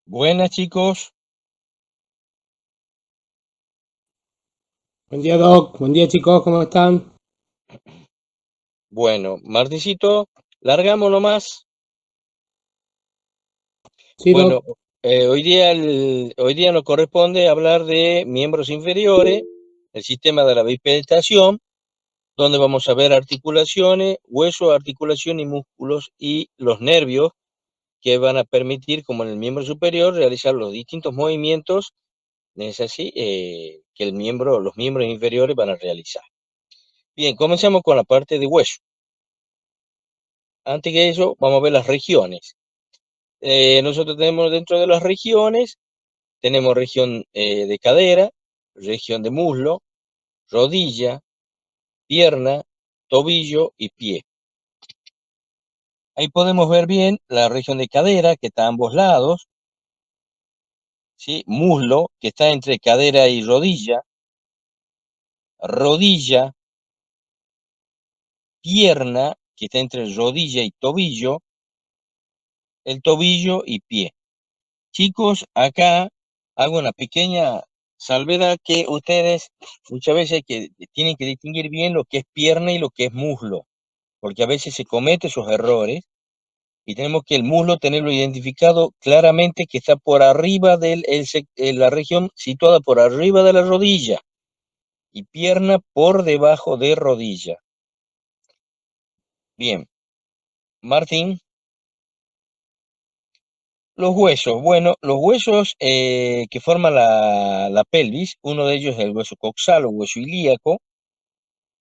Buenas chicos. Buen día, Doc. Buen día, chicos. ¿Cómo están? Bueno, Martincito, largamos nomás. Sí, Bueno, Doc. hoy día nos corresponde hablar de miembros inferiores, el sistema de la bipedestación, donde vamos a ver articulaciones, huesos, articulación y músculos y los nervios que van a permitir, como en el miembro superior, realizar los distintos movimientos que los miembros inferiores van a realizar. Bien, comencemos con la parte de hueso. Antes que eso, vamos a ver las regiones. Nosotros tenemos dentro de las regiones, tenemos región de cadera, región de muslo, rodilla, pierna, tobillo y pie. Ahí podemos ver bien la región de cadera que está a ambos lados, ¿sí? Muslo que está entre cadera y rodilla, rodilla, pierna que está entre rodilla y tobillo, el tobillo y pie. Chicos, acá hago una pequeña salvedad que ustedes muchas veces tienen que distinguir bien lo que es pierna y lo que es muslo, porque a veces se cometen esos errores y tenemos que el muslo tenerlo identificado claramente que está por arriba la región situada por arriba de la rodilla y pierna por debajo de rodilla. Bien, Martín. Los huesos, bueno, los huesos que forman la pelvis, uno de ellos es el hueso coxal o hueso ilíaco,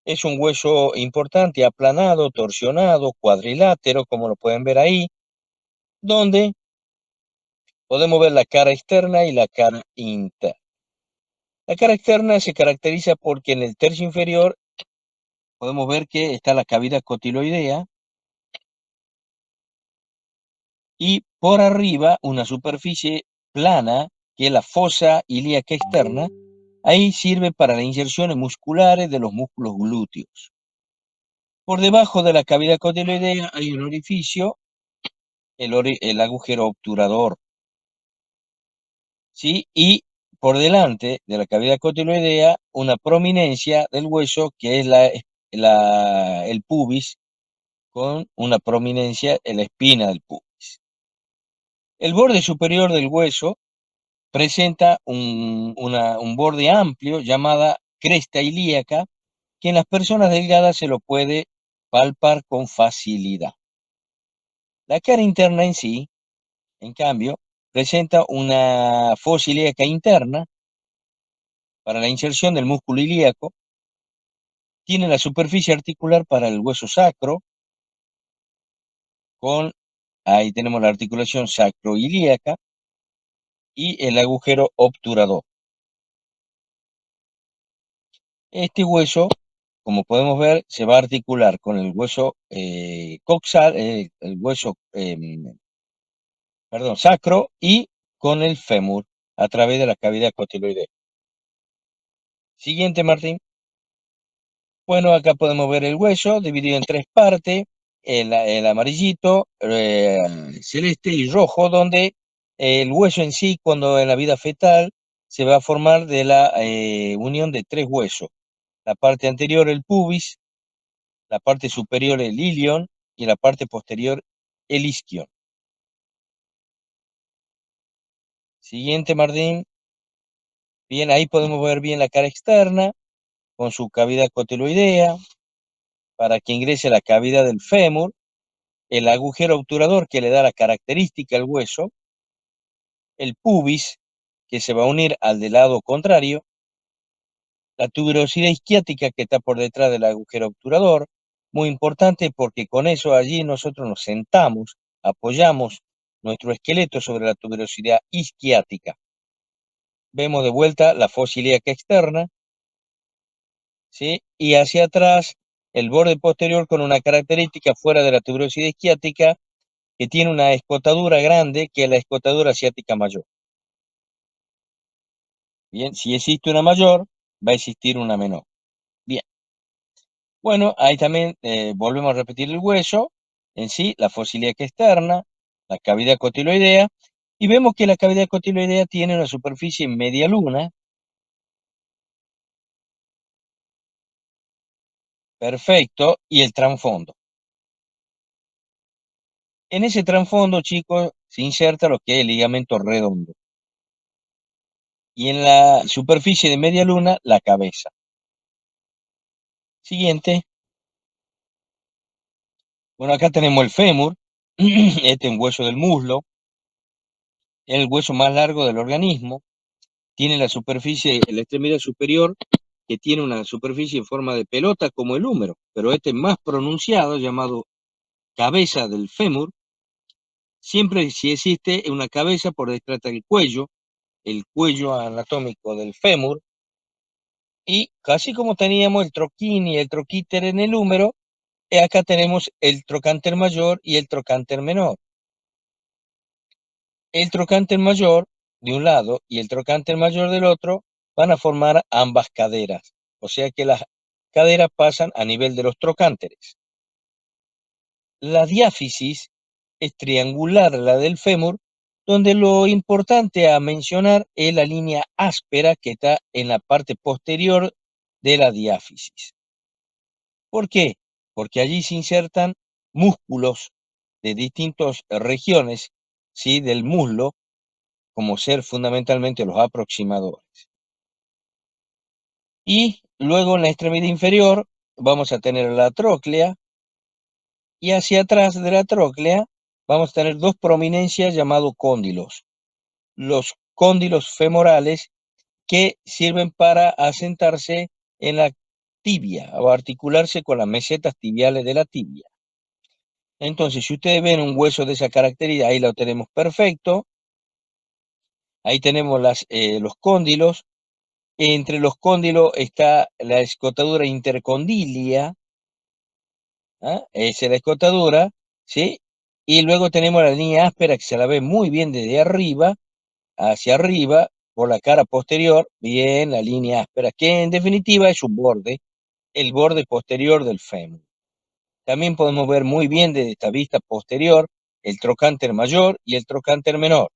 es un hueso importante, aplanado, torsionado, cuadrilátero, como lo pueden ver ahí, donde podemos ver la cara externa y la cara interna. La cara externa se caracteriza porque en el tercio inferior podemos ver que está la cavidad cotiloidea y por arriba una superficie plana, que es la fosa ilíaca externa. Ahí sirve para las inserciones musculares de los músculos glúteos. Por debajo de la cavidad cotiloidea hay un orificio, el agujero obturador, ¿sí? Y por delante de la cavidad cotiloidea, una prominencia del hueso que es el pubis, con una prominencia en la espina del pubis. El borde superior del hueso presenta un borde amplio llamada cresta ilíaca, que en las personas delgadas se lo puede palpar con facilidad. La cara interna en sí, en cambio, presenta una fosa ilíaca interna para la inserción del músculo ilíaco, tiene la superficie articular para el hueso sacro, ahí tenemos la articulación sacroilíaca y el agujero obturador. Este hueso, como podemos ver, se va a articular con el hueso coxal, el hueso sacro y con el fémur a través de la cavidad cotiloidea. Siguiente, Martín. Bueno, acá podemos ver el hueso dividido en tres partes, el amarillito, celeste y rojo, donde el hueso en sí, cuando en la vida fetal, se va a formar de la unión de tres huesos. La parte anterior, el pubis, la parte superior, el ilion, y la parte posterior, el isquion. Siguiente, Martín. Bien, ahí podemos ver bien la cara externa con su cavidad cotiloidea, para que ingrese la cavidad del fémur, el agujero obturador que le da la característica al hueso, el pubis que se va a unir al del lado contrario, la tuberosidad isquiática que está por detrás del agujero obturador, muy importante porque con eso allí nosotros nos sentamos, apoyamos nuestro esqueleto sobre la tuberosidad isquiática. Vemos de vuelta la fosa ilíaca externa, ¿sí? Y hacia atrás el borde posterior con una característica fuera de la tuberosidad isquiática, que tiene una escotadura grande, que es la escotadura asiática mayor. Bien, si existe una mayor, va a existir una menor. Bien, bueno, ahí también volvemos a repetir el hueso en sí, la fosa ilíaca externa, la cavidad cotiloidea, Y vemos que la cavidad cotiloidea tiene una superficie media luna. Perfecto. Y el trasfondo. En ese trasfondo, chicos, se inserta lo que es el ligamento redondo. Y en la superficie de media luna, la cabeza. Siguiente. Bueno, acá tenemos el fémur. Este es un hueso del muslo. Es el hueso más largo del organismo. Tiene la superficie, la extremidad superior, que tiene una superficie en forma de pelota como el húmero, pero este más pronunciado, llamado cabeza del fémur. Siempre si existe una cabeza por detrás del cuello, el cuello anatómico del fémur, y casi como teníamos el troquín y el troquíter en el húmero, acá tenemos el trocánter mayor y el trocánter menor. El trocánter mayor de un lado y el trocánter mayor del otro van a formar ambas caderas, o sea que las caderas pasan a nivel de los trocánteres. La diáfisis es triangular, la del fémur, donde lo importante a mencionar es la línea áspera que está en la parte posterior de la diáfisis. ¿Por qué? Porque allí se insertan músculos de distintas regiones, ¿sí?, del muslo, como ser fundamentalmente los aproximadores. Y luego en la extremidad inferior vamos a tener la tróclea, y hacia atrás de la tróclea vamos a tener dos prominencias llamados cóndilos. Los cóndilos femorales, que sirven para asentarse en la tibia o articularse con las mesetas tibiales de la tibia. Entonces, si ustedes ven un hueso de esa característica, ahí lo tenemos perfecto. Ahí tenemos los cóndilos. Entre los cóndilos está la escotadura intercondilia. ¿Ah? Esa es la escotadura, ¿sí? Y luego tenemos la línea áspera, que se la ve muy bien desde arriba, hacia arriba, por la cara posterior, bien, la línea áspera, que en definitiva es un borde, el borde posterior del fémur. También podemos ver muy bien desde esta vista posterior el trocánter mayor y el trocánter menor.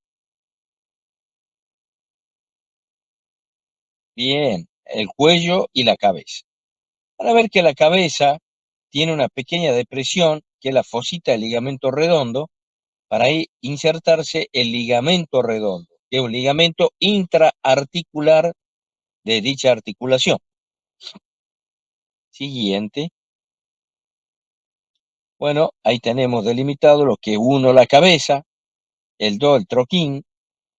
Bien, el cuello y la cabeza. Para ver que la cabeza tiene una pequeña depresión, que es la fosita del ligamento redondo, para ahí insertarse el ligamento redondo, que es un ligamento intraarticular de dicha articulación. Siguiente. Bueno, ahí tenemos delimitado lo que es 1, la cabeza, el 2, el troquín,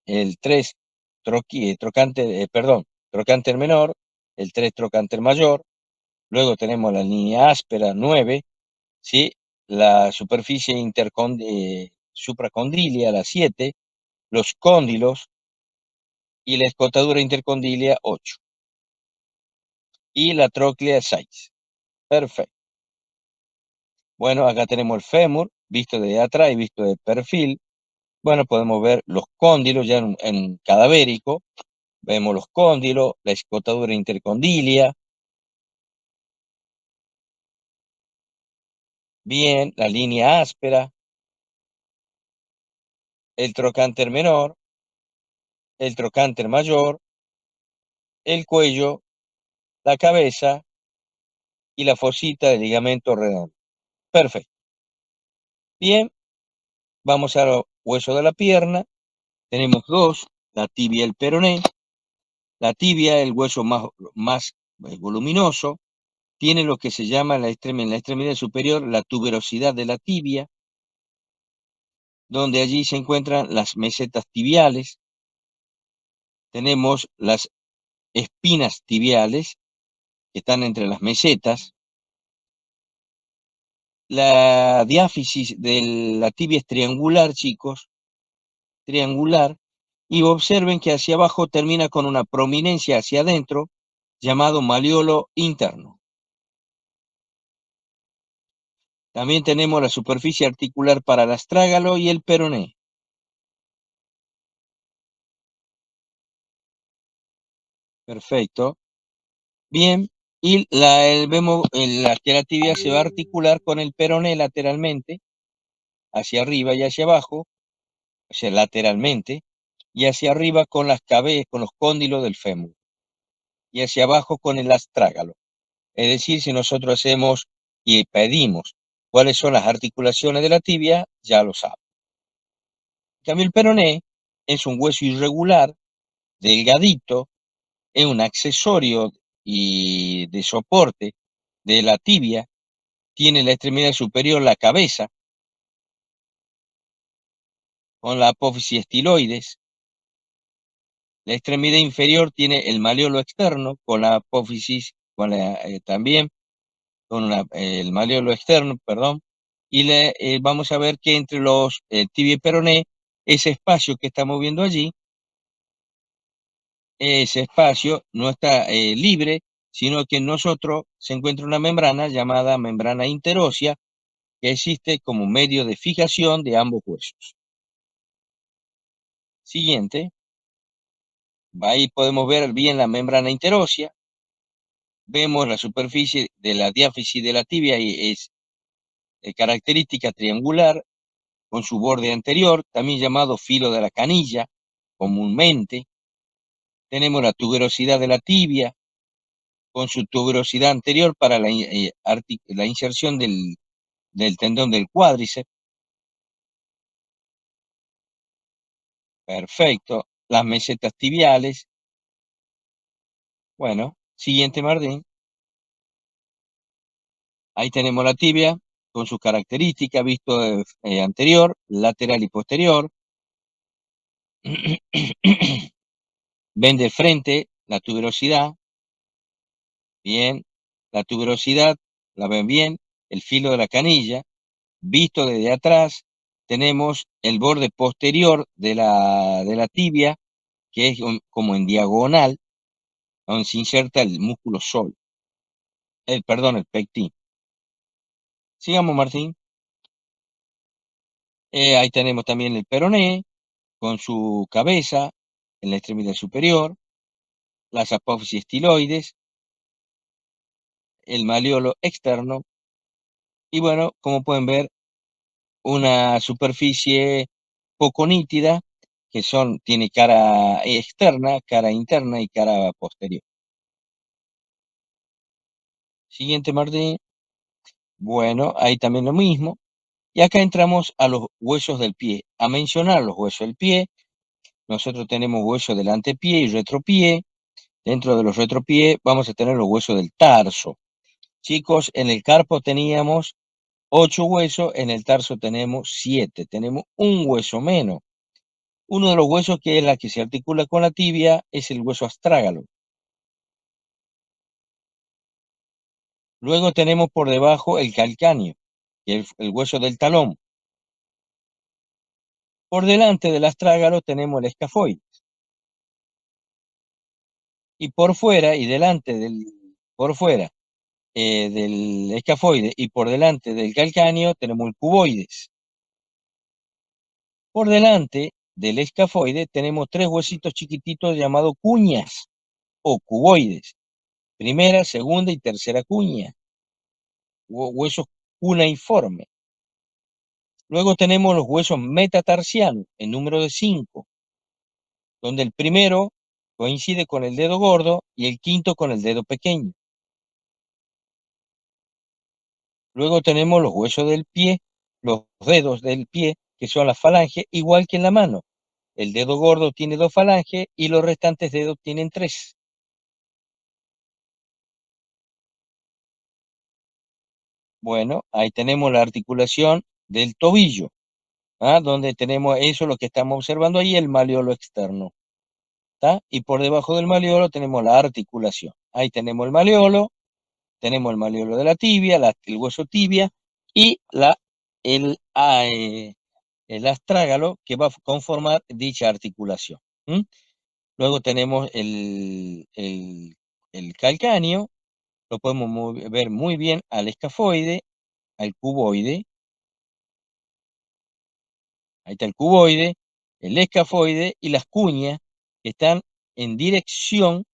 el 3, trocánter menor, el 3, trocánter mayor. Luego tenemos la línea áspera 9, ¿sí? La superficie supracondilia, la 7, los cóndilos y la escotadura intercondilia 8. Y la tróclea 6. Perfecto. Bueno, acá tenemos el fémur, visto de atrás y visto de perfil. Bueno, podemos ver los cóndilos ya en cadavérico. Vemos los cóndilos, la escotadura intercondilia. Bien, la línea áspera, el trocánter menor, el trocánter mayor, el cuello, la cabeza y la fosita del ligamento redondo. Perfecto. Bien, vamos al hueso de la pierna. Tenemos dos, la tibia y el peroné. La tibia es el hueso más voluminoso. Tiene lo que se llama en la extremidad superior la tuberosidad de la tibia, donde allí se encuentran las mesetas tibiales. Tenemos las espinas tibiales, que están entre las mesetas. La diáfisis de la tibia es triangular, chicos, triangular, y observen que hacia abajo termina con una prominencia hacia adentro, llamado maleolo interno. También tenemos la superficie articular para el astrágalo y el peroné. Perfecto. Bien, y vemos que la tibia se va a articular con el peroné lateralmente, hacia arriba y hacia abajo, o sea, lateralmente, y hacia arriba con con los cóndilos del fémur, y hacia abajo con el astrágalo. Es decir, si nosotros hacemos y pedimos cuáles son las articulaciones de la tibia, ya lo sabe. En cambio, el peroné es un hueso irregular, delgadito, es un accesorio y de soporte de la tibia, tiene la extremidad superior, la cabeza, con la apófisis estiloides. La extremidad inferior tiene el malleolo externo, con la apófisis, también, el malleolo externo, perdón. Y vamos a ver que entre los tibia y peroné, ese espacio que estamos viendo allí, ese espacio no está libre, sino que en nosotros se encuentra una membrana llamada membrana interósea, que existe como medio de fijación de ambos huesos. Siguiente. Ahí podemos ver bien la membrana interósea. Vemos la superficie de la diáfisis de la tibia y es característica triangular con su borde anterior, también llamado filo de la canilla, comúnmente. Tenemos la tuberosidad de la tibia con su tuberosidad anterior para la inserción del tendón del cuádriceps. Perfecto. Las mesetas tibiales. Bueno, siguiente, Martín. Ahí tenemos la tibia con sus características, visto anterior, lateral y posterior. Ven de frente la tuberosidad, bien, la tuberosidad, la ven bien, el filo de la canilla. Visto desde atrás, tenemos el borde posterior de la tibia, que es como en diagonal, donde se inserta el músculo sol, perdón, el pectín. Sigamos, Martín. Ahí tenemos también el peroné, con su cabeza en la extremidad superior, las apófisis estiloides, el malleolo externo, y bueno, como pueden ver, una superficie poco nítida, tiene cara externa, cara interna y cara posterior. Siguiente, Martín. Bueno, ahí también lo mismo. Y acá entramos a los huesos del pie. A mencionar los huesos del pie, nosotros tenemos huesos del antepié y retropié. Dentro de los retropié vamos a tener los huesos del tarso. Chicos, en el carpo teníamos 8 huesos, en el tarso tenemos 7. Tenemos un hueso menos. Uno de los huesos que es la que se articula con la tibia es el hueso astrágalo. Luego tenemos por debajo el calcáneo, que es el hueso del talón. Por delante del astrágalo tenemos el escafoide. Y por fuera y delante por fuera del escafoide y por delante del calcáneo tenemos el cuboides. Por delante del escafoide tenemos 3 huesitos chiquititos llamados cuñas o cuboides. Primera, segunda y tercera cuña. Huesos cuneiformes. Luego tenemos los huesos metatarsianos, en número de 5, donde el primero coincide con el dedo gordo y el quinto con el dedo pequeño. Luego tenemos los huesos del pie, los dedos del pie, que son las falanges, igual que en la mano. El dedo gordo tiene 2 falanges y los restantes dedos tienen 3. Bueno, ahí tenemos la articulación del tobillo, donde tenemos eso, lo que estamos observando ahí, el malleolo externo. Y por debajo del malleolo tenemos la articulación. Ahí tenemos el malleolo de la tibia, el hueso tibia y el astrágalo que va a conformar dicha articulación. Luego tenemos el calcáneo, lo podemos ver muy bien al escafoide, al cuboide. Ahí está el cuboide, el escafoide y las cuñas que están en dirección,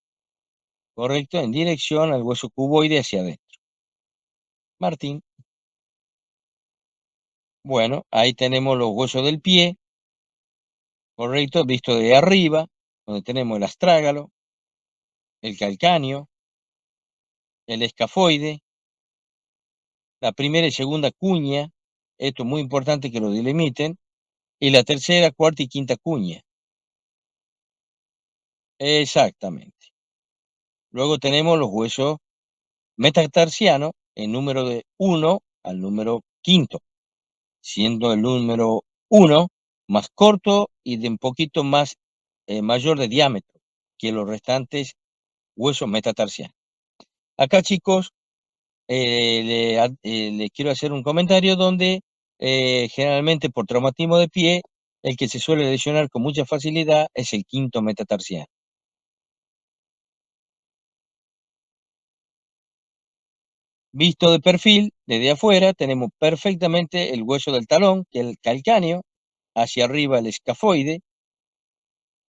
correcto, en dirección al hueso cuboide hacia adentro. Martín. Bueno, ahí tenemos los huesos del pie, correcto, visto de arriba, donde tenemos el astrágalo, el calcáneo, el escafoide, la primera y segunda cuña, esto es muy importante que lo delimiten, y la tercera, cuarta y quinta cuña. Exactamente. Luego tenemos los huesos metatarsianos, en número de 1 al número quinto, siendo el número 1 más corto y de un poquito más mayor de diámetro que los restantes huesos metatarsianos. Acá, chicos, le quiero hacer un comentario donde generalmente por traumatismo de pie, el que se suele lesionar con mucha facilidad es el quinto metatarsiano. Visto de perfil, desde afuera, tenemos perfectamente el hueso del talón, que es el calcáneo, hacia arriba el escafoide,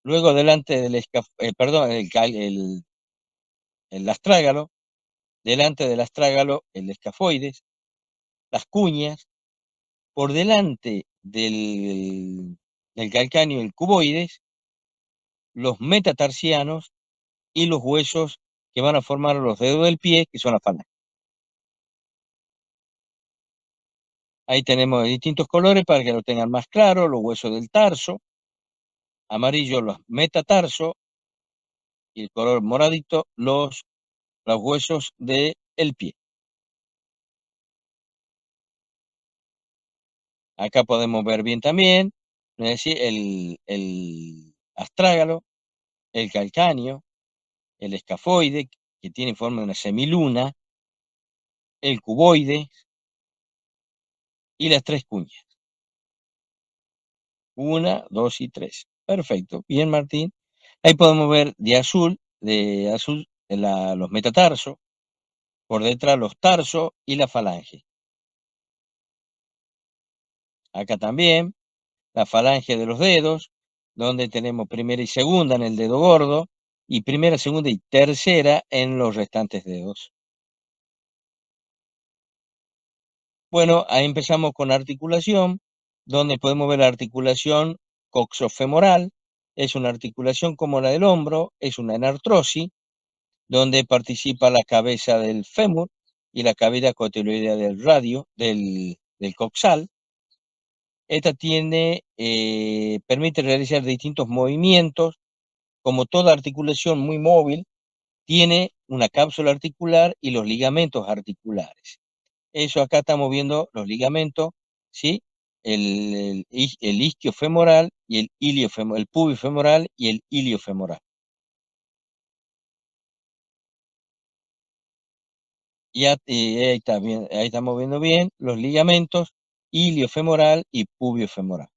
luego delante del perdón, el astrágalo, delante del astrágalo el escafoides, las cuñas, por delante del calcáneo el cuboides, los metatarsianos y los huesos que van a formar los dedos del pie, que son las falanges. Ahí tenemos distintos colores para que lo tengan más claro, los huesos del tarso, amarillo los metatarso y el color moradito los huesos del pie. Acá podemos ver bien también, es decir, el astrágalo, el calcáneo, el escafoide, que tiene forma de una semiluna, el cuboide y las tres cuñas. 1, 2 y 3. Perfecto. Bien, Martín. Ahí podemos ver de azul los metatarsos, por detrás los tarsos y la falange. Acá también la falange de los dedos, donde tenemos primera y segunda en el dedo gordo, y primera, segunda y tercera en los restantes dedos. Bueno, ahí empezamos con articulación, donde podemos ver la articulación coxofemoral. Es una articulación como la del hombro, es una enartrosis, donde participa la cabeza del fémur y la cavidad cotiloidea del radio, del coxal. Esta permite realizar distintos movimientos, como toda articulación muy móvil, tiene una cápsula articular y los ligamentos articulares. Eso acá estamos viendo los ligamentos, ¿sí? El isquiofemoral y el iliofemoral, el pubifemoral y el iliofemoral. Ahí está bien, ahí estamos viendo bien los ligamentos iliofemoral y pubiofemoral.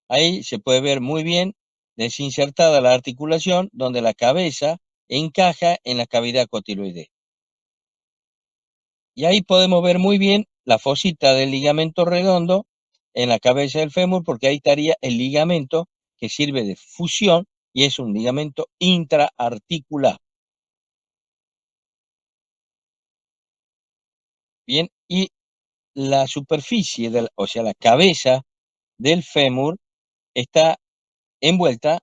Ahí se puede ver muy bien desinsertada la articulación donde la cabeza encaja en la cavidad cotiloidea. Y ahí podemos ver muy bien la fosita del ligamento redondo en la cabeza del fémur, porque ahí estaría el ligamento que sirve de fusión y es un ligamento intraarticular. Bien, y la superficie, o sea, la cabeza del fémur está envuelta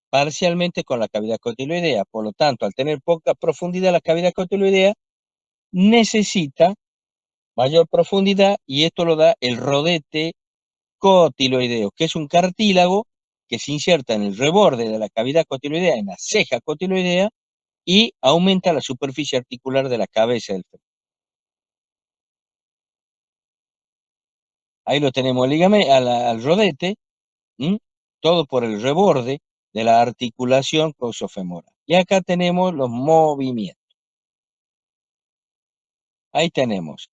parcialmente con la cavidad cotiloidea. Por lo tanto, al tener poca profundidad la cavidad cotiloidea, necesita mayor profundidad y esto lo da el rodete cotiloideo, que es un cartílago que se inserta en el reborde de la cavidad cotiloidea, en la ceja cotiloidea, y aumenta la superficie articular de la cabeza del fémur. Ahí lo tenemos al rodete, todo por el reborde de la articulación coxofemoral. Y acá tenemos los movimientos. Ahí tenemos,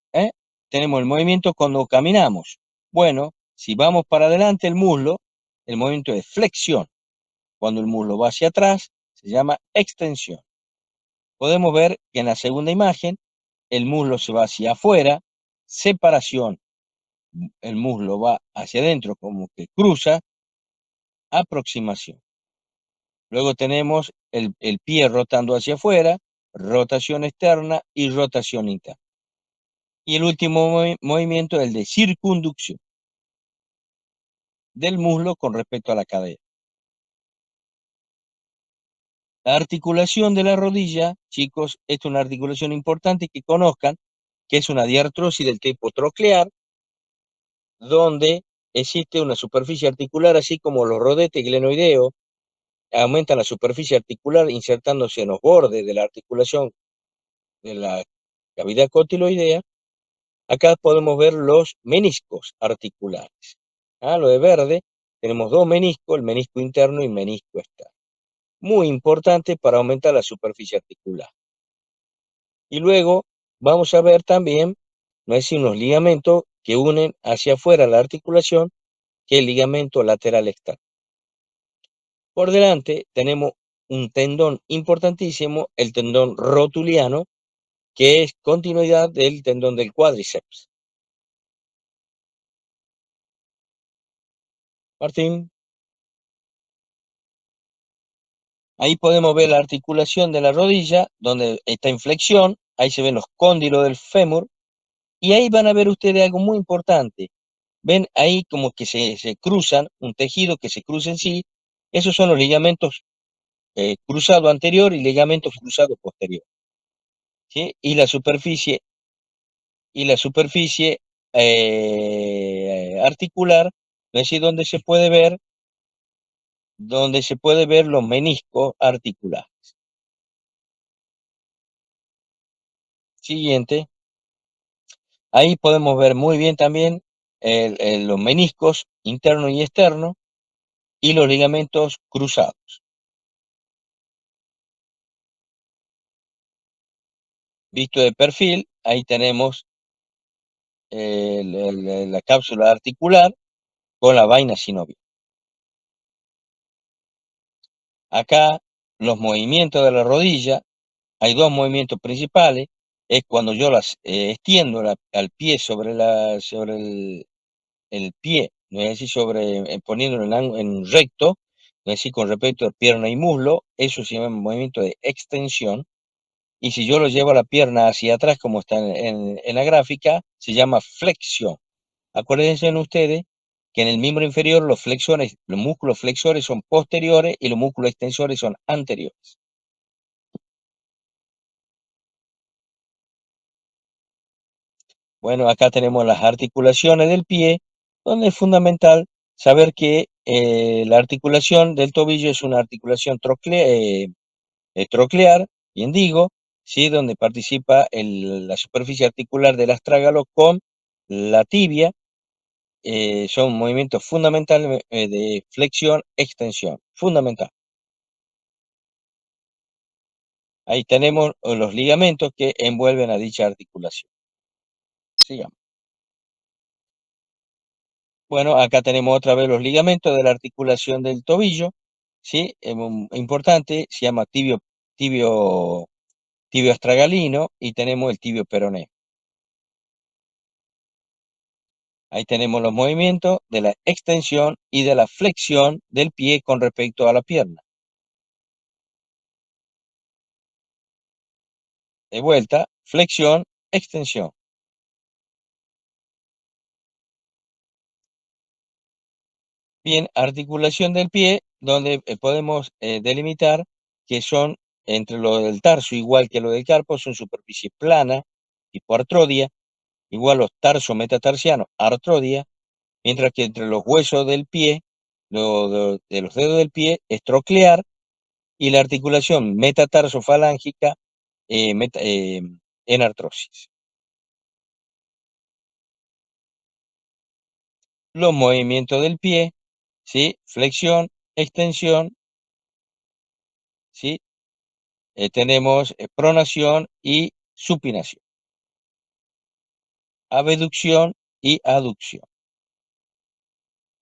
tenemos el movimiento cuando caminamos. Bueno, si vamos para adelante el muslo, el movimiento es flexión. Cuando el muslo va hacia atrás, se llama extensión. Podemos ver que en la segunda imagen, el muslo se va hacia afuera, separación. El muslo va hacia adentro como que cruza, aproximación. Luego tenemos el pie rotando hacia afuera, rotación externa y rotación interna. Y el último movimiento es el de circunducción. del muslo con respecto a la cadera. La articulación de la rodilla, chicos, es una articulación importante que conozcan, que es una diartrosis del tipo troclear, donde existe una superficie articular, así como los rodetes glenoideos aumentan la superficie articular insertándose en los bordes de la articulación de la cavidad cotiloidea. Acá podemos ver los meniscos articulares. Lo de verde, tenemos dos meniscos, el menisco interno y el menisco externo. Muy importante para aumentar la superficie articular. Y luego vamos a ver también, no es unos ligamentos que unen hacia afuera la articulación, que es el ligamento lateral externo. Por delante tenemos un tendón importantísimo, el tendón rotuliano, que es continuidad del tendón del cuádriceps. Martín, ahí podemos ver la articulación de la rodilla, donde está en flexión, ahí se ven los cóndilos del fémur, y ahí van a ver ustedes algo muy importante. Ven ahí como que se cruzan, un tejido que se cruza en sí, esos son los ligamentos cruzado anterior y ligamentos cruzados posterior, ¿sí? Y la superficie articular, es decir, donde se puede ver los meniscos articulares. Siguiente, ahí podemos ver muy bien también los meniscos interno y externo y los ligamentos cruzados. Visto de perfil, ahí tenemos la cápsula articular con la vaina sinovial. Acá los movimientos de la rodilla, hay dos movimientos principales, es cuando yo las extiendo al pie sobre el pie, ¿no es decir? Poniéndolo en recto, ¿no es decir? Con respecto a pierna y muslo, eso se llama movimiento de extensión, y si yo lo llevo a la pierna hacia atrás, como está en la gráfica, se llama flexión. Acuérdense ustedes que en el miembro inferior los músculos flexores son posteriores y los músculos extensores son anteriores. Bueno, acá tenemos las articulaciones del pie, donde es fundamental saber que la articulación del tobillo es una articulación troclear, bien digo, ¿sí? Donde participa la superficie articular del astrágalo con la tibia. Son movimientos fundamentales de flexión, extensión, fundamental. Ahí tenemos los ligamentos que envuelven a dicha articulación. Sigamos. Bueno, acá tenemos otra vez los ligamentos de la articulación del tobillo, ¿sí? Importante, se llama tibio astragalino y tenemos el tibio peroné. Ahí tenemos los movimientos de la extensión y de la flexión del pie con respecto a la pierna. De vuelta, flexión, extensión. Bien, articulación del pie, donde podemos delimitar que son entre lo del tarso, igual que lo del carpo, son superficie plana, tipo artrodia, igual los tarso metatarsianos, artrodia, mientras que entre los huesos del pie, de los dedos del pie, es troclear, y la articulación metatarso-falángica en artrosis. Los movimientos del pie, ¿sí? Flexión, extensión, ¿sí? Tenemos pronación y supinación, abducción y aducción.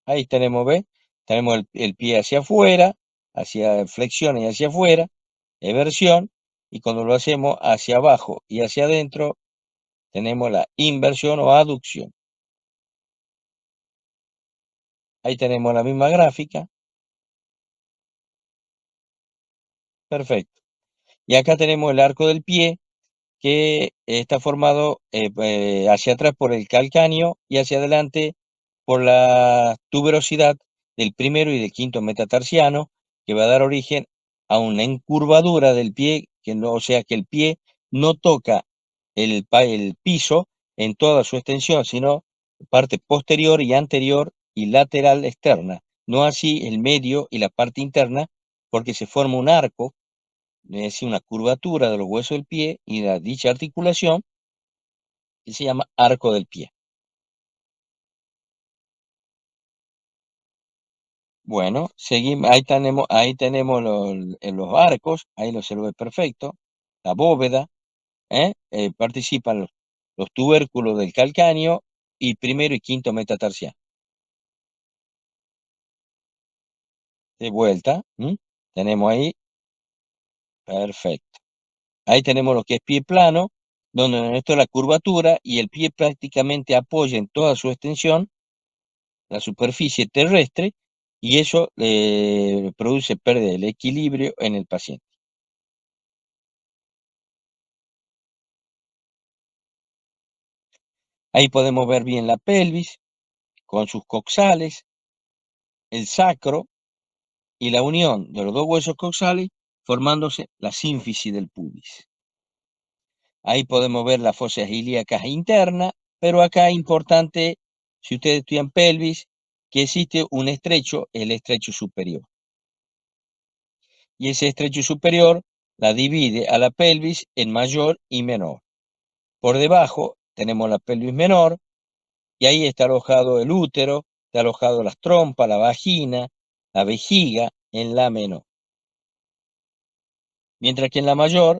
Ahí tenemos, ¿ve? Tenemos el pie hacia afuera, hacia flexión y hacia afuera, eversión, y cuando lo hacemos hacia abajo y hacia adentro, tenemos la inversión o aducción. Ahí tenemos la misma gráfica. Perfecto. Y acá tenemos el arco del pie, que está formado hacia atrás por el calcáneo y hacia adelante por la tuberosidad del primero y del quinto metatarsiano, que va a dar origen a una encurvadura del pie, que no, o sea que el pie no toca el piso en toda su extensión, sino parte posterior y anterior y lateral externa, no así el medio y la parte interna, porque se forma un arco, es decir, una curvatura de los huesos del pie y de dicha articulación, que se llama arco del pie. Bueno, seguimos, ahí tenemos los arcos, ahí lo se lo ve perfecto, la bóveda, participan los tubérculos del calcáneo y primero y quinto metatarsiano. De vuelta, tenemos ahí, perfecto. Ahí tenemos lo que es pie plano, donde esto es la curvatura y el pie prácticamente apoya en toda su extensión la superficie terrestre y eso produce pérdida del equilibrio en el paciente. Ahí podemos ver bien la pelvis con sus coxales, el sacro y la unión de los dos huesos coxales formándose la sínfisis del pubis. Ahí podemos ver las fosas ilíacas internas, pero acá es importante, si ustedes estudian pelvis, que existe un estrecho, el estrecho superior. Y ese estrecho superior la divide a la pelvis en mayor y menor. Por debajo tenemos la pelvis menor, y ahí está alojado el útero, está alojado las trompas, la vagina, la vejiga en la menor. Mientras que en la mayor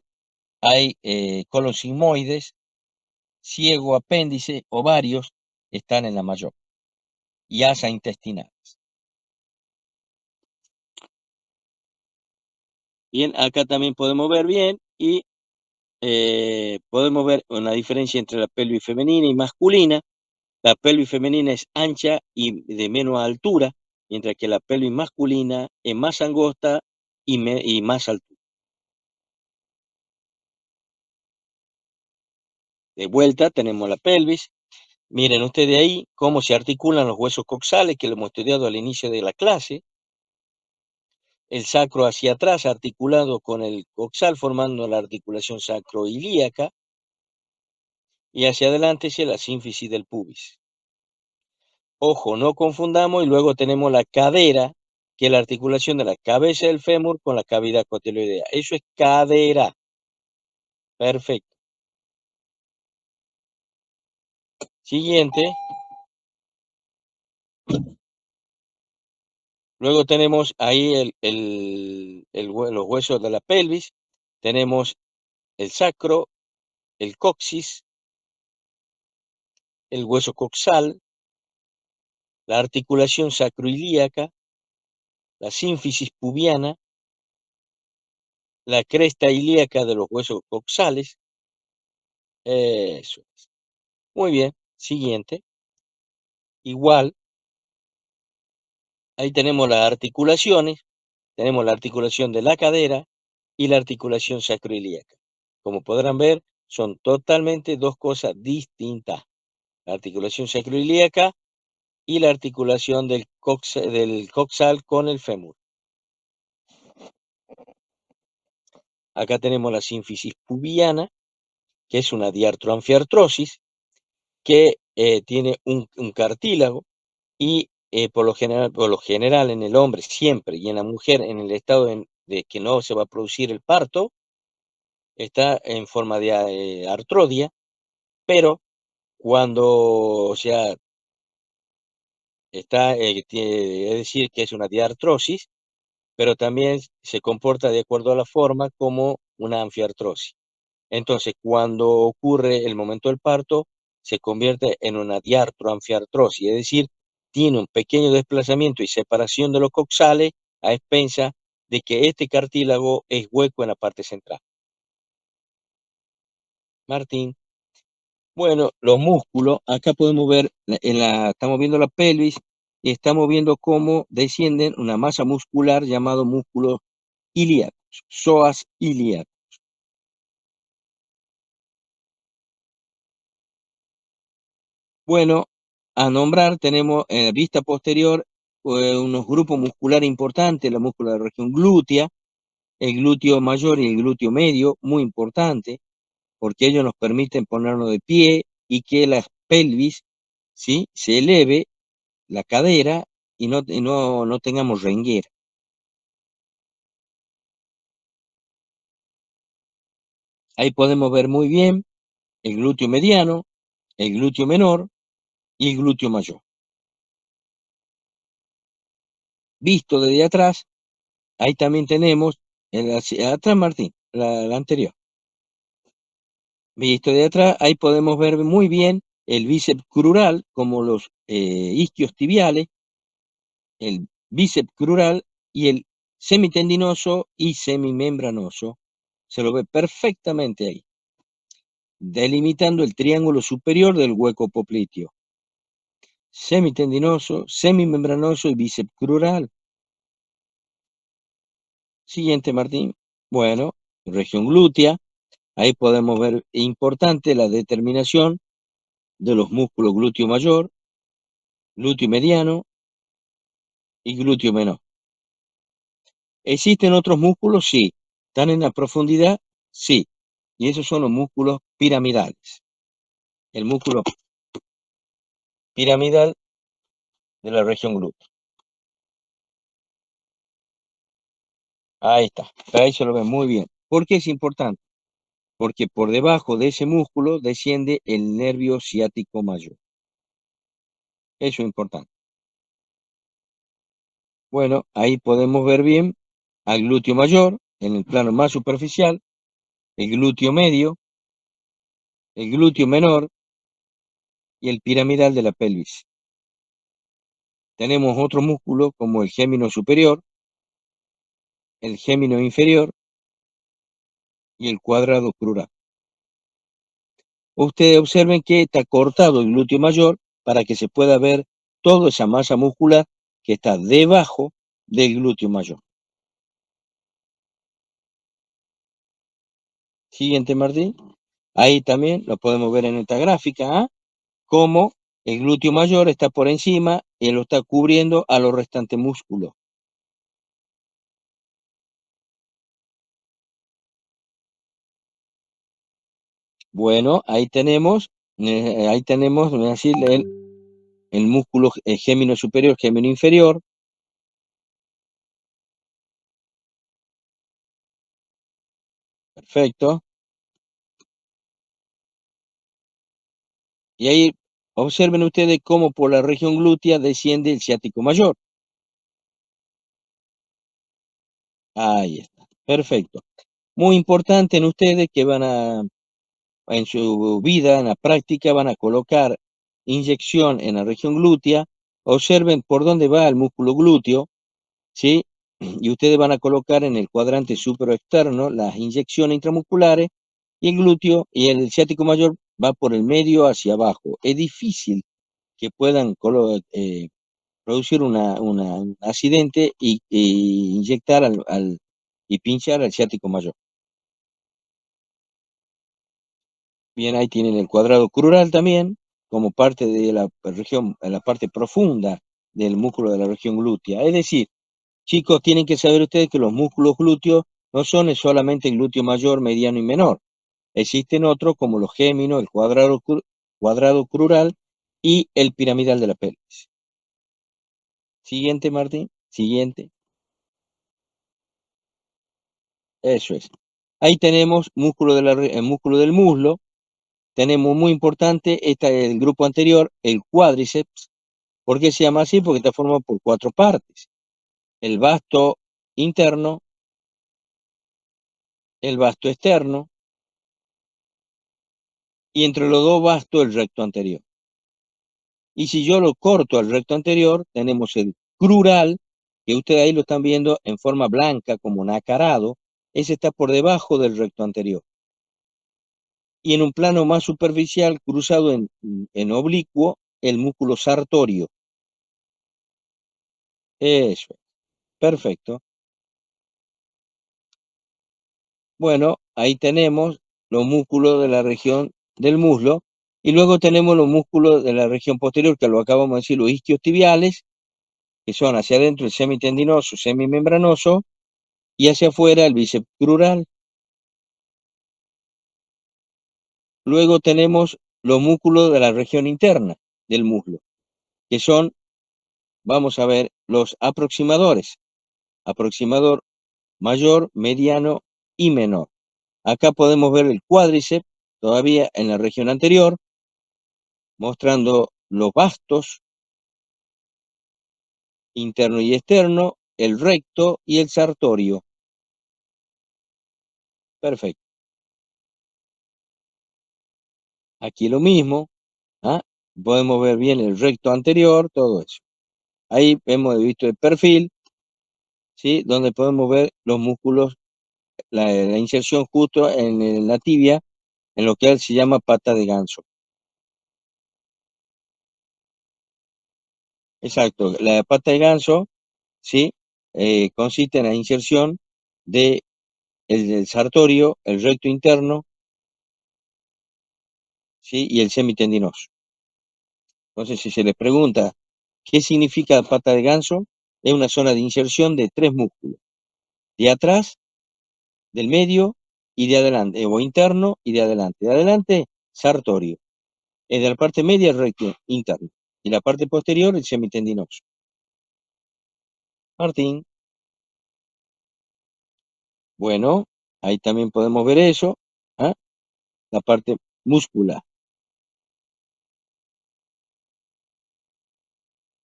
hay colon sigmoides, ciego, apéndice, ovarios, están en la mayor, y asa intestinal. Bien, acá también podemos ver bien y podemos ver una diferencia entre la pelvis femenina y masculina. La pelvis femenina es ancha y de menos altura, mientras que la pelvis masculina es más angosta y más altura. De vuelta tenemos la pelvis. Miren ustedes ahí cómo se articulan los huesos coxales, que lo hemos estudiado al inicio de la clase. El sacro hacia atrás articulado con el coxal, formando la articulación sacroilíaca, y hacia adelante es la sínfisis del pubis. Ojo, no confundamos, y luego tenemos la cadera, que es la articulación de la cabeza del fémur con la cavidad cotiloidea. Eso es cadera. Perfecto. Siguiente. Luego tenemos ahí los huesos de la pelvis. Tenemos el sacro, el coxis, el hueso coxal, la articulación sacroilíaca, la sínfisis pubiana, la cresta ilíaca de los huesos coxales. Eso es. Muy bien. Siguiente. Igual, ahí tenemos las articulaciones. Tenemos la articulación de la cadera y la articulación sacroilíaca. Como podrán ver, son totalmente dos cosas distintas. La articulación sacroilíaca y la articulación del coxal con el fémur. Acá tenemos la sínfisis pubiana, que es una diartroanfiartrosis, que tiene un cartílago y por lo general en el hombre siempre y en la mujer en el estado de que no se va a producir el parto, está en forma de artrodia, pero cuando, o sea, está, es decir, que es una diartrosis, pero también se comporta de acuerdo a la forma como una anfiartrosis. Entonces, cuando ocurre el momento del parto, se convierte en una diartroanfiartrosis, es decir, tiene un pequeño desplazamiento y separación de los coxales a expensa de que este cartílago es hueco en la parte central. Martín. Bueno, los músculos, acá podemos ver, estamos viendo la pelvis y estamos viendo cómo descienden una masa muscular llamado músculo ilíacos, psoas ilíacos. Bueno, a nombrar, tenemos en la vista posterior unos grupos musculares importantes, la múscula de la región glútea, el glúteo mayor y el glúteo medio, muy importante, porque ellos nos permiten ponernos de pie y que la pelvis, ¿sí?, se eleve la cadera y no tengamos renguera. Ahí podemos ver muy bien el glúteo mediano, el glúteo menor y el glúteo mayor. Visto desde atrás, ahí también tenemos, atrás Martín, la anterior. Visto de atrás, ahí podemos ver muy bien el bíceps crural, como los isquios tibiales, el bíceps crural y el semitendinoso y semimembranoso. Se lo ve perfectamente ahí, delimitando el triángulo superior del hueco popliteo. Semitendinoso, semimembranoso y bíceps crural. Siguiente, Martín. Bueno, región glútea. Ahí podemos ver importante la determinación de los músculos glúteo mayor, glúteo mediano y glúteo menor. ¿Existen otros músculos? Sí. ¿Están en la profundidad? Sí. Y esos son los músculos piramidales. El músculo piramidal de la región glútea. Ahí está. Ahí se lo ven muy bien. ¿Por qué es importante? Porque por debajo de ese músculo desciende el nervio ciático mayor. Eso es importante. Bueno, ahí podemos ver bien al glúteo mayor en el plano más superficial, el glúteo medio, el glúteo menor y el piramidal de la pelvis. Tenemos otros músculos como el gémino superior, el gémino inferior y el cuadrado crural. Ustedes observen que está cortado el glúteo mayor para que se pueda ver toda esa masa muscular que está debajo del glúteo mayor. Siguiente, Martín. Ahí también lo podemos ver en esta gráfica, ¿ah?, cómo el glúteo mayor está por encima y lo está cubriendo a los restantes músculos. Bueno, ahí tenemos, voy a decir, el músculo gémino superior, gémino inferior. Perfecto. Y ahí observen ustedes cómo por la región glútea desciende el ciático mayor. Ahí está. Perfecto. Muy importante en ustedes que en su vida, en la práctica, van a colocar inyección en la región glútea. Observen por dónde va el músculo glúteo, ¿sí? Y ustedes van a colocar en el cuadrante superoexterno las inyecciones intramusculares y el glúteo y el ciático mayor va por el medio hacia abajo. Es difícil que puedan producir un accidente y inyectar y pinchar al ciático mayor. Bien, ahí tienen el cuadrado crural también, como parte de la región, en la parte profunda del músculo de la región glútea. Es decir, chicos, tienen que saber ustedes que los músculos glúteos no son solamente el glúteo mayor, mediano y menor. Existen otros como los géminos, el cuadrado crural y el piramidal de la pelvis. Siguiente, Martín. Siguiente. Eso es. Ahí tenemos el músculo del muslo. Tenemos muy importante, el grupo anterior, el cuádriceps. ¿Por qué se llama así? Porque está formado por 4 partes. El vasto interno, el vasto externo y entre los dos vastos el recto anterior. Y si yo lo corto al recto anterior, tenemos el crural, que ustedes ahí lo están viendo en forma blanca como nacarado. Ese está por debajo del recto anterior. Y en un plano más superficial, cruzado en oblicuo, el músculo sartorio. Eso, perfecto. Bueno, ahí tenemos los músculos de la región del muslo. Y luego tenemos los músculos de la región posterior, que lo acabamos de decir, los isquiotibiales, que son hacia adentro el semitendinoso, semimembranoso, y hacia afuera el bíceps crural. Luego tenemos los músculos de la región interna del muslo, que son, vamos a ver, los aproximadores. Aproximador mayor, mediano y menor. Acá podemos ver el cuádriceps, todavía en la región anterior, mostrando los bastos, interno y externo, el recto y el sartorio. Perfecto. Aquí lo mismo, ¿ah? Podemos ver bien el recto anterior, todo eso. Ahí hemos visto el perfil, ¿sí? Donde podemos ver los músculos, la inserción justo en la tibia, en lo que se llama pata de ganso. Exacto, la pata de ganso, ¿sí? Consiste en la inserción de el sartorio, el recto interno, ¿sí? Y el semitendinoso. Entonces, si se les pregunta qué significa pata de ganso, es una zona de inserción de tres músculos, de atrás, del medio y de adelante, o interno y de adelante. De adelante, sartorio. Es de la parte media, el recto interno. Y la parte posterior, el semitendinoso. Martín, bueno, ahí también podemos ver eso, ¿ah? La parte muscular.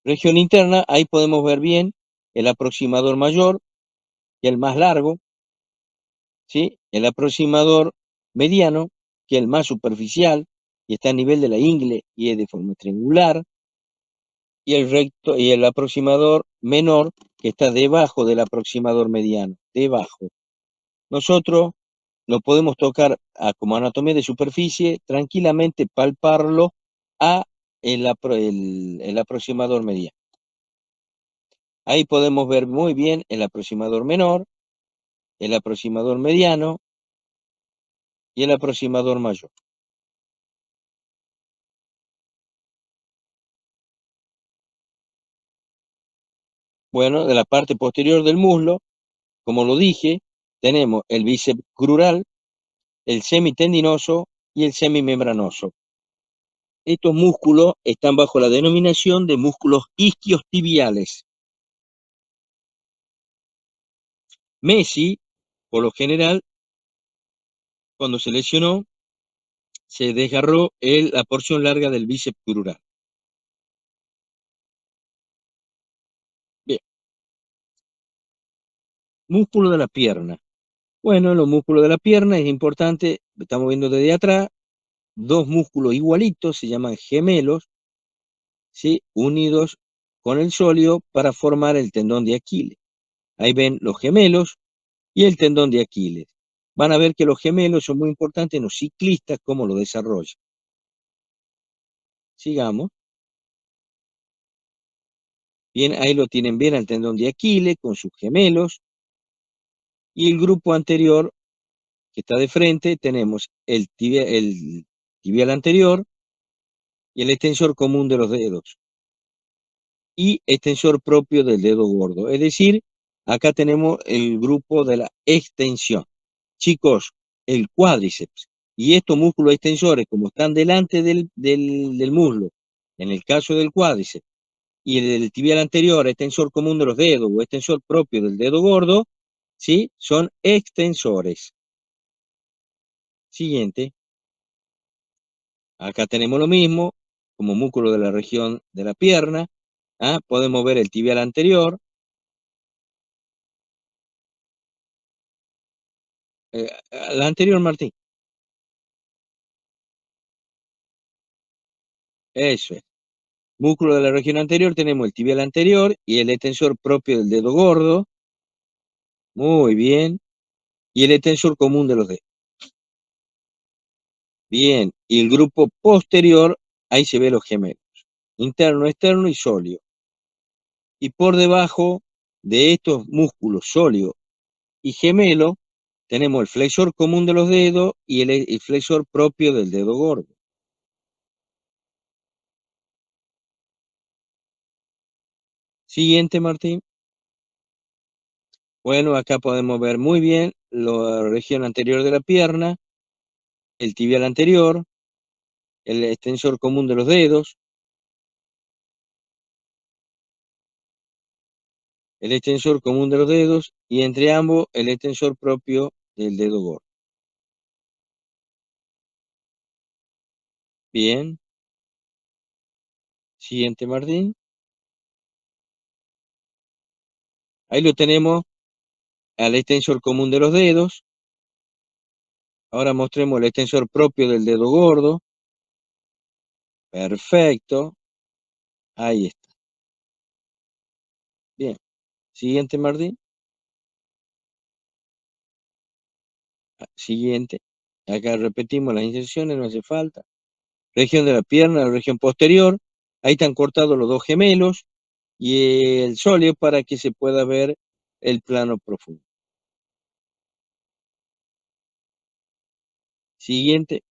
Región interna, ahí podemos ver bien el aproximador mayor, que es el más largo, ¿sí? El aproximador mediano, que es el más superficial, y está a nivel de la ingle y es de forma triangular, y el recto y el aproximador menor, que está debajo del aproximador mediano, debajo. Nosotros lo podemos tocar como anatomía de superficie, tranquilamente palparlo a el aproximador mediano. Ahí podemos ver muy bien el aproximador menor, el aproximador mediano y el aproximador mayor. Bueno, de la parte posterior del muslo, como lo dije, tenemos el bíceps crural, el semitendinoso y el semimembranoso. Estos músculos están bajo la denominación de músculos isquiotibiales. Messi, por lo general, cuando se lesionó, se desgarró la porción larga del bíceps crural. Bien, músculo de la pierna. Bueno, los músculos de la pierna es importante, estamos viendo desde atrás, dos músculos igualitos, se llaman gemelos, ¿sí? Unidos con el sóleo para formar el tendón de Aquiles. Ahí ven los gemelos y el tendón de Aquiles. Van a ver que los gemelos son muy importantes en los ciclistas, cómo lo desarrollan. Sigamos. Bien, ahí lo tienen bien al tendón de Aquiles con sus gemelos. Y el grupo anterior, que está de frente, tenemos el tibial anterior y el extensor común de los dedos. Y extensor propio del dedo gordo. Es decir, acá tenemos el grupo de la extensión. Chicos, el cuádriceps y estos músculos extensores, como están delante del muslo, en el caso del cuádriceps, y el del tibial anterior, extensor común de los dedos o extensor propio del dedo gordo, ¿sí? Son extensores. Siguiente. Acá tenemos lo mismo, como músculo de la región de la pierna. ¿Ah? Podemos ver el tibial anterior. La anterior, Martín. Eso es. Músculo de la región anterior tenemos el tibial anterior y el extensor propio del dedo gordo. Muy bien. Y el extensor común de los dedos. Bien. Y el grupo posterior, ahí se ve los gemelos. Interno, externo y sóleo. Y por debajo de estos músculos sóleo y gemelo, tenemos el flexor común de los dedos y el flexor propio del dedo gordo. Siguiente, Martín. Bueno, acá podemos ver muy bien la región anterior de la pierna, el tibial anterior, el extensor común de los dedos, el extensor común de los dedos y entre ambos el extensor propio del dedo gordo. Bien. Siguiente, Martín. Ahí lo tenemos al extensor común de los dedos. Ahora mostremos el extensor propio del dedo gordo. Perfecto. Ahí está. Bien. Siguiente, Martín. Siguiente. Acá repetimos las inserciones, no hace falta. Región de la pierna, la región posterior. Ahí están cortados los dos gemelos y el sóleo para que se pueda ver el plano profundo. Siguiente.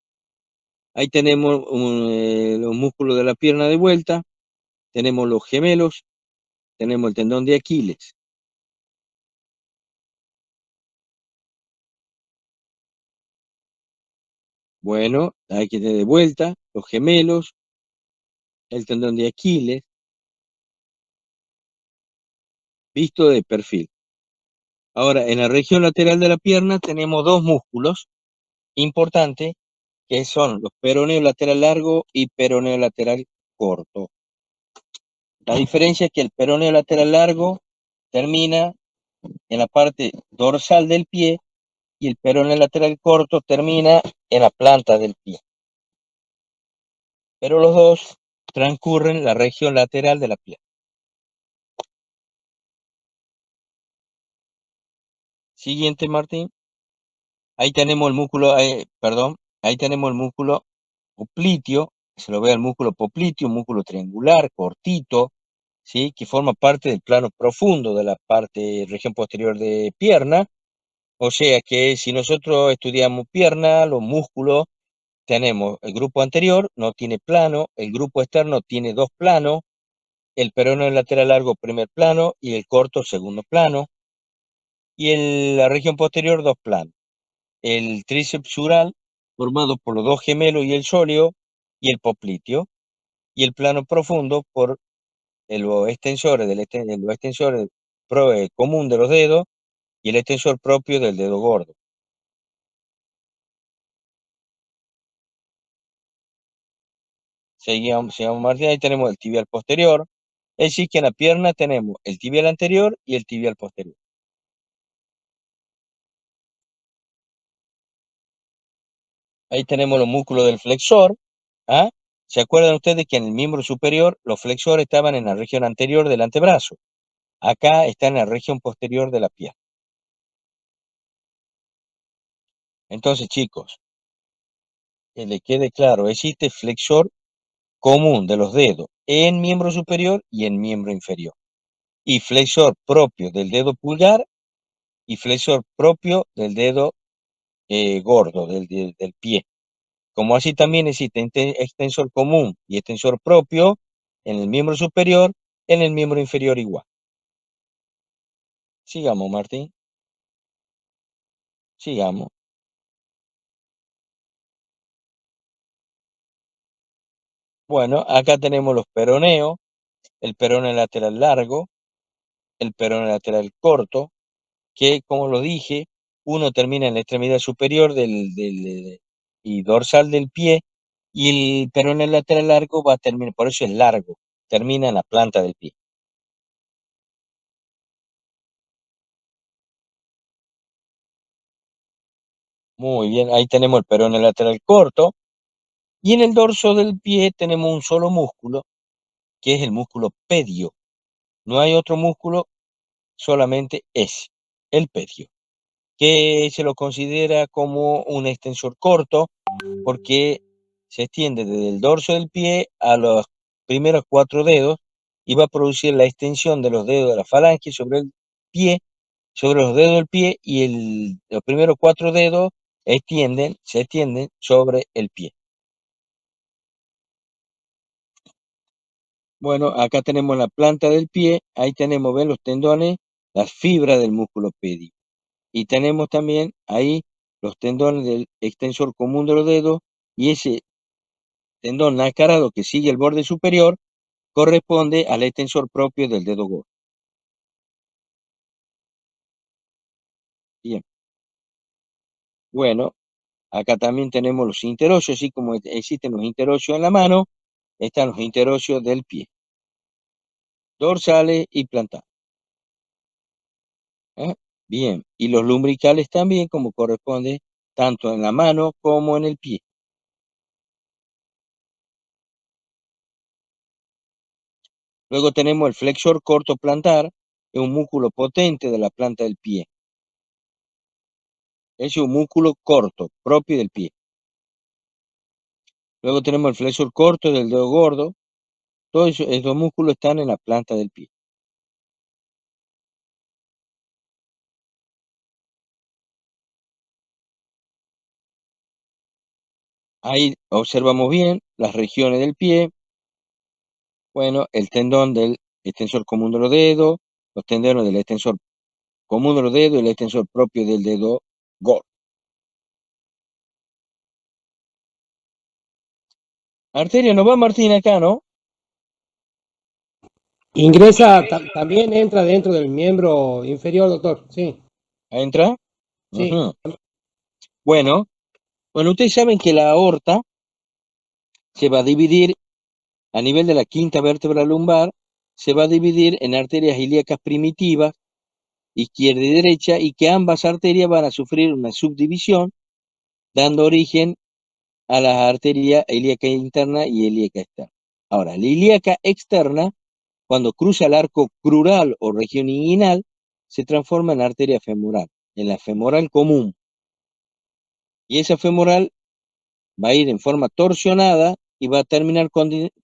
Ahí tenemos los músculos de la pierna de vuelta. Tenemos los gemelos. Tenemos el tendón de Aquiles. Bueno, hay que tener de vuelta los gemelos, el tendón de Aquiles, visto de perfil. Ahora, en la región lateral de la pierna tenemos dos músculos importantes, que son los peroneo lateral largo y peroneo lateral corto. La diferencia es que el peroneo lateral largo termina en la parte dorsal del pie y el peroneo lateral corto termina en la planta del pie. Pero los dos transcurren la región lateral de la pierna. Siguiente, Martín. Ahí tenemos el músculo, perdón, ahí tenemos el músculo popliteo, se lo ve al músculo popliteo, un músculo triangular, cortito, ¿sí? Que forma parte del plano profundo de la parte región posterior de pierna. O sea que si nosotros estudiamos pierna, los músculos, tenemos el grupo anterior, no tiene plano, el grupo externo tiene dos planos, el peroneo lateral largo primer plano y el corto segundo plano, y la región posterior dos planos. El tríceps sural, formado por los dos gemelos y el sóleo, y el popliteo, y el plano profundo por los extensores, los extensores común de los dedos y el extensor propio del dedo gordo. Seguimos Martín, ahí tenemos el tibial posterior, es decir que en la pierna tenemos el tibial anterior y el tibial posterior. Ahí tenemos los músculos del flexor. ¿Ah? ¿Se acuerdan ustedes que en el miembro superior los flexores estaban en la región anterior del antebrazo? Acá está en la región posterior de la pierna. Entonces, chicos, que le quede claro, existe flexor común de los dedos en miembro superior y en miembro inferior. Y flexor propio del dedo pulgar y flexor propio del dedo gordo, del pie. Como así también existe extensor común y extensor propio en el miembro superior, en el miembro inferior igual. Sigamos, Martín. Sigamos. Bueno, acá tenemos los peroneos, el peroneo lateral largo, el peroneo lateral corto, que como lo dije, uno termina en la extremidad superior y dorsal del pie, y el peroneo lateral largo va a terminar, por eso es largo, termina en la planta del pie. Muy bien, ahí tenemos el peroneo lateral corto, y en el dorso del pie tenemos un solo músculo, que es el músculo pedio. No hay otro músculo, solamente ese, el pedio, que se lo considera como un extensor corto porque se extiende desde el dorso del pie a los primeros cuatro dedos y va a producir la extensión de los dedos de la falange sobre el pie, sobre los dedos del pie y los primeros cuatro dedos se extienden sobre el pie. Bueno, acá tenemos la planta del pie, ahí tenemos, ven los tendones, las fibras del músculo pedio. Y tenemos también ahí los tendones del extensor común de los dedos y ese tendón nacarado que sigue el borde superior corresponde al extensor propio del dedo gordo. Bien, bueno, acá también tenemos los interóseos, así como existen los interóseos en la mano, están los interóseos del pie, dorsales y plantares. ¿Eh? Bien, y los lumbricales también, como corresponde, tanto en la mano como en el pie. Luego tenemos el flexor corto plantar, es un músculo potente de la planta del pie. Es un músculo corto, propio del pie. Luego tenemos el flexor corto del dedo gordo. Todos esos músculos están en la planta del pie. Ahí observamos bien las regiones del pie. Bueno, el tendón del extensor común de los dedos, los tendones del extensor común de los dedos y el extensor propio del dedo gordo. Arteria no va Martín acá, ¿no? Ingresa, también entra dentro del miembro inferior, doctor. Sí, ¿Entra? sí. Ujú. Bueno, bueno, ustedes saben que la aorta se va a dividir a nivel de la quinta vértebra lumbar, se va a dividir en arterias ilíacas primitivas, izquierda y derecha, y que ambas arterias van a sufrir una subdivisión, dando origen a las arterias ilíaca interna y ilíaca externa. Ahora, la ilíaca externa, cuando cruza el arco crural o región inguinal, se transforma en arteria femoral, en la femoral común. Y esa femoral va a ir en forma torsionada y va a terminar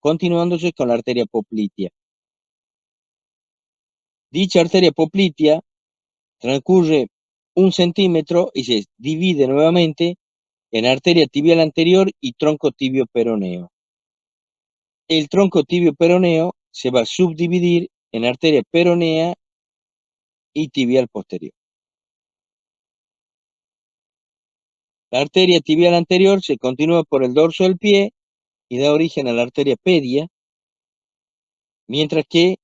continuándose con la arteria poplitea. Dicha arteria poplitea transcurre 1 centímetro y se divide nuevamente en arteria tibial anterior y tronco tibio peroneo. El tronco tibio peroneo se va a subdividir en arteria peronea y tibial posterior. La arteria tibial anterior se continúa por el dorso del pie y da origen a la arteria pedia, mientras que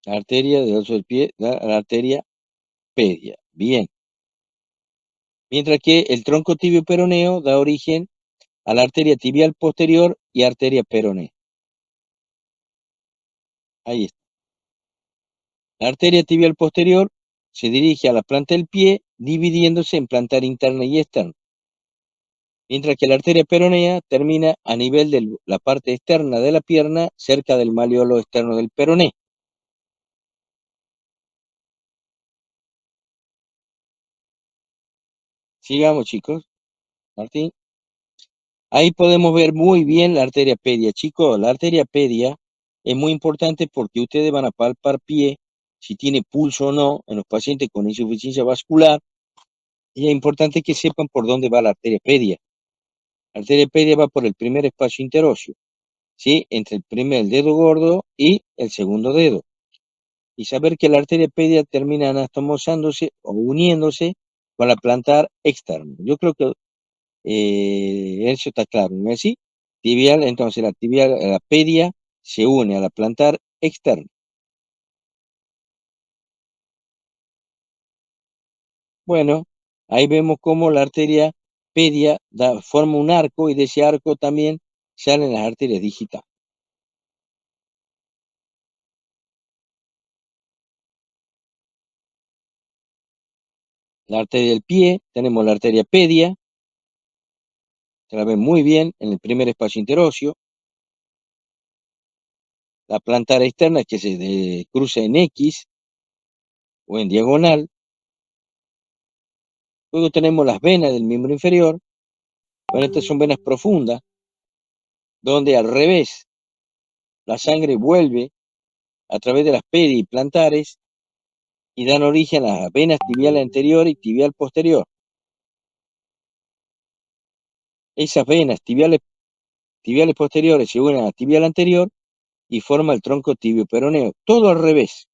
la arteria del dorso del pie da a la arteria pedia. Bien. Mientras que el tronco tibio peroneo da origen a la arteria tibial posterior y arteria peronea. Ahí está. La arteria tibial posterior se dirige a la planta del pie, dividiéndose en plantar interna y externa, mientras que la arteria peronea termina a nivel de la parte externa de la pierna, cerca del malleolo externo del peroné. Sigamos, chicos. Martín. Ahí podemos ver muy bien la arteria pedia. Chicos, la arteria pedia es muy importante porque ustedes van a palpar pie, si tiene pulso o no, en los pacientes con insuficiencia vascular. Y es importante que sepan por dónde va la arteria pedia. La arteria pedia va por el primer espacio interóseo, ¿sí? Entre el primer dedo gordo y el segundo dedo. Y saber que la arteria pedia termina anastomosándose o uniéndose con la plantar externa. Yo creo que eso está claro, ¿no es así? Tibial, entonces la tibial, la pedia se une a la plantar externa. Bueno, ahí vemos cómo la arteria pedia forma un arco y de ese arco también salen las arterias digitales. La arteria del pie, tenemos la arteria pedia, se la ven muy bien en el primer espacio interóseo. La plantar externa que se cruza en X o en diagonal. Luego tenemos las venas del miembro inferior. Bueno, estas son venas profundas, donde al revés la sangre vuelve a través de las pedi y plantares y dan origen a las venas tibial anterior y tibial posterior. Esas venas tibiales tibiales posteriores se unen a la tibial anterior y forma el tronco tibio peroneo. Todo al revés.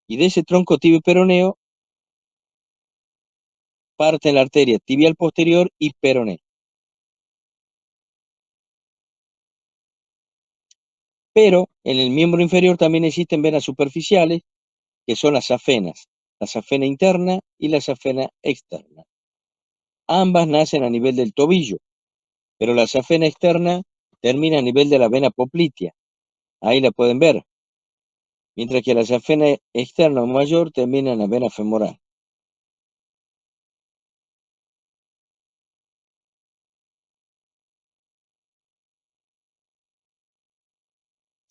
Y de ese tronco tibio peroneo parte la arteria tibial posterior y peroné. Pero en el miembro inferior también existen venas superficiales, que son las safenas, la safena interna y la safena externa. Ambas nacen a nivel del tobillo, pero la safena externa termina a nivel de la vena poplitea. Ahí la pueden ver. Mientras que la safena externa o mayor termina en la vena femoral.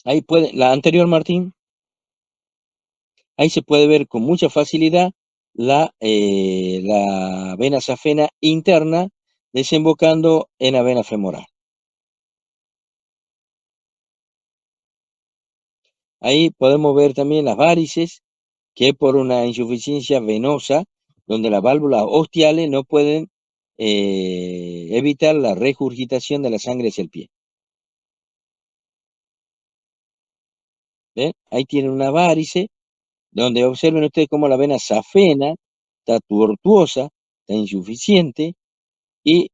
Ahí puede, la anterior, Martín, ahí se puede ver con mucha facilidad la vena safena interna desembocando en la vena femoral. Ahí podemos ver también las varices, que es por una insuficiencia venosa, donde las válvulas ostiales no pueden evitar la regurgitación de la sangre hacia el pie. ¿Ven? Ahí tienen una varice, donde observen ustedes cómo la vena safena está tortuosa, está insuficiente, y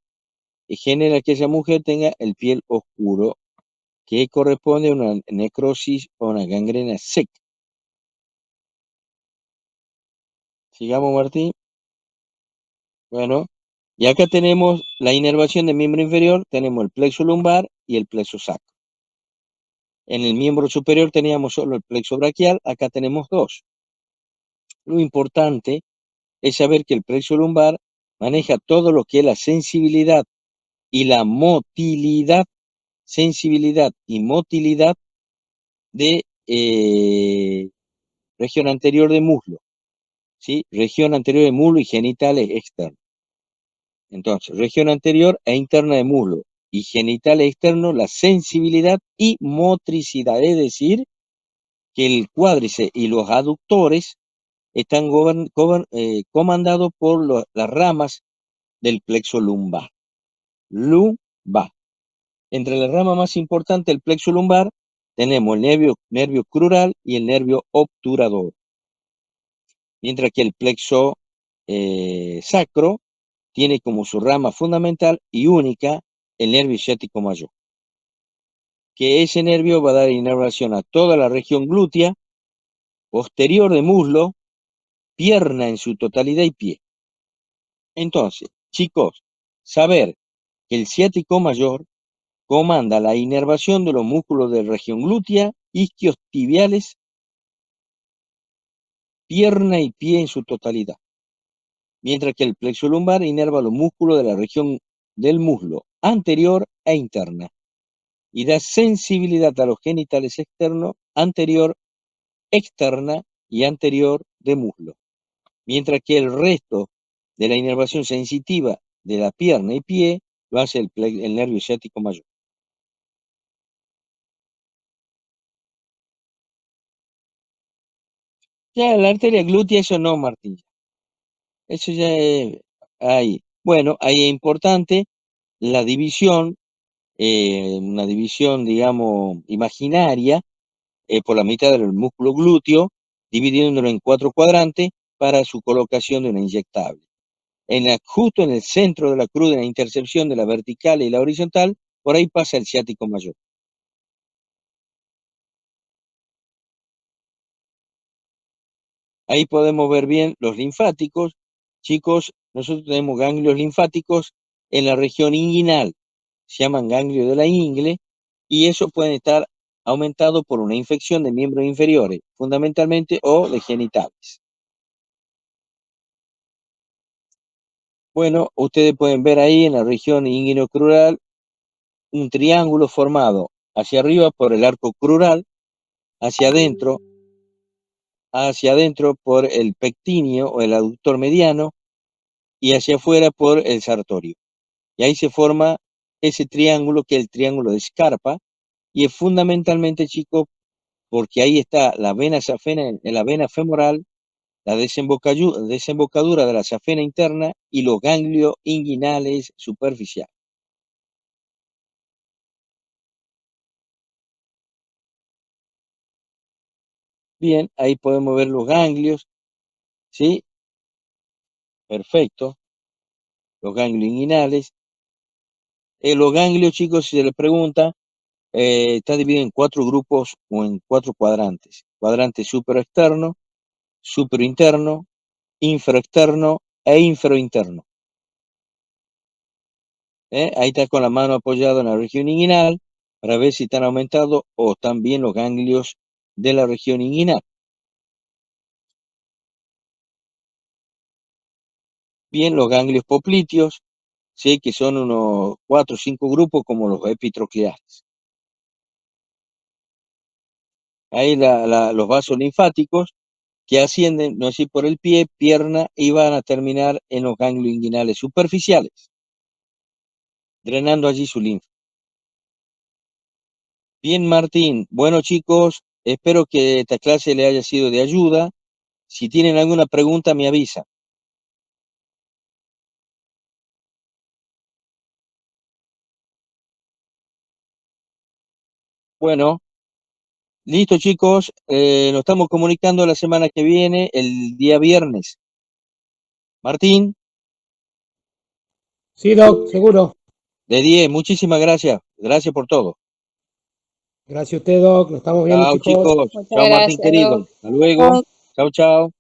genera que esa mujer tenga el piel oscuro, que corresponde a una necrosis o una gangrena seca. Sigamos, Martín. Bueno, y acá tenemos la inervación del miembro inferior, tenemos el plexo lumbar y el plexo sacro. En el miembro superior teníamos solo el plexo braquial, acá tenemos dos. Lo importante es saber que el plexo lumbar maneja todo lo que es la sensibilidad y la motilidad, sensibilidad y motilidad de región anterior de muslo, ¿sí? Región anterior de muslo y genitales externos. Entonces, región anterior e interna de muslo y genitales externos, la sensibilidad y motricidad, es decir, que el cuádriceps y los aductores están comandados por las ramas del plexo lumbar. Lumbar. Entre las ramas más importantes del plexo lumbar tenemos el nervio crural y el nervio obturador. Mientras que el plexo sacro tiene como su rama fundamental y única el nervio ciático mayor. Que ese nervio va a dar inervación a toda la región glútea, posterior de muslo, pierna en su totalidad y pie. Entonces, chicos, saber que el ciático mayor comanda la inervación de los músculos de región glútea, isquios tibiales, pierna y pie en su totalidad. Mientras que el plexo lumbar inerva los músculos de la región del muslo anterior e interna y da sensibilidad a los genitales externos, anterior, externa y anterior de muslo. Mientras que el resto de la inervación sensitiva de la pierna y pie lo hace el nervio ciático mayor. Ya la arteria glútea, eso no, Martín. Eso ya es ahí. Bueno, ahí es importante la división, una división, digamos, imaginaria, por la mitad del músculo glúteo, dividiéndolo en 4 cuadrantes para su colocación de una inyectable. Justo en el centro de la cruz, en la intercepción de la vertical y la horizontal, por ahí pasa el ciático mayor. Ahí podemos ver bien los linfáticos. Chicos, nosotros tenemos ganglios linfáticos en la región inguinal, se llaman ganglios de la ingle, y eso puede estar aumentado por una infección de miembros inferiores, fundamentalmente, o de genitales. Bueno, ustedes pueden ver ahí en la región inguinocrural un triángulo formado hacia arriba por el arco crural, hacia adentro por el pectíneo o el aductor mediano y hacia afuera por el sartorio. Y ahí se forma ese triángulo que es el triángulo de Scarpa y es fundamentalmente, chicos, porque ahí está la vena safena en la vena femoral, la desembocadura de la safena interna y los ganglios inguinales superficiales. Bien, ahí podemos ver los ganglios, ¿sí? Perfecto. Los ganglios inguinales. Los ganglios, chicos, si se les pregunta, está dividido en 4 grupos o en 4 cuadrantes. Cuadrante superexterno, superinterno, infraexterno e infrainterno. Ahí está con la mano apoyada en la región inguinal para ver si están aumentados o están bien los ganglios de la región inguinal. Bien, los ganglios popliteos, ¿sí? Que son unos 4 o 5 grupos como los epitrocleares. Ahí los vasos linfáticos que ascienden, no sé, por el pie, pierna y van a terminar en los ganglios inguinales superficiales, drenando allí su linfa. Bien, Martín. Bueno, chicos, espero que esta clase le haya sido de ayuda. Si tienen alguna pregunta, me avisa. Bueno, listo, chicos. Nos estamos comunicando la semana que viene, el día viernes. Martín, Sí, Doc, seguro. de 10, muchísimas gracias. Gracias por todo. Gracias a usted, Doc. Nos estamos viendo, Chao, chicos. chicos. Muchas Chao, Martín gracias, querido. Doc. Hasta luego. Chao, chao.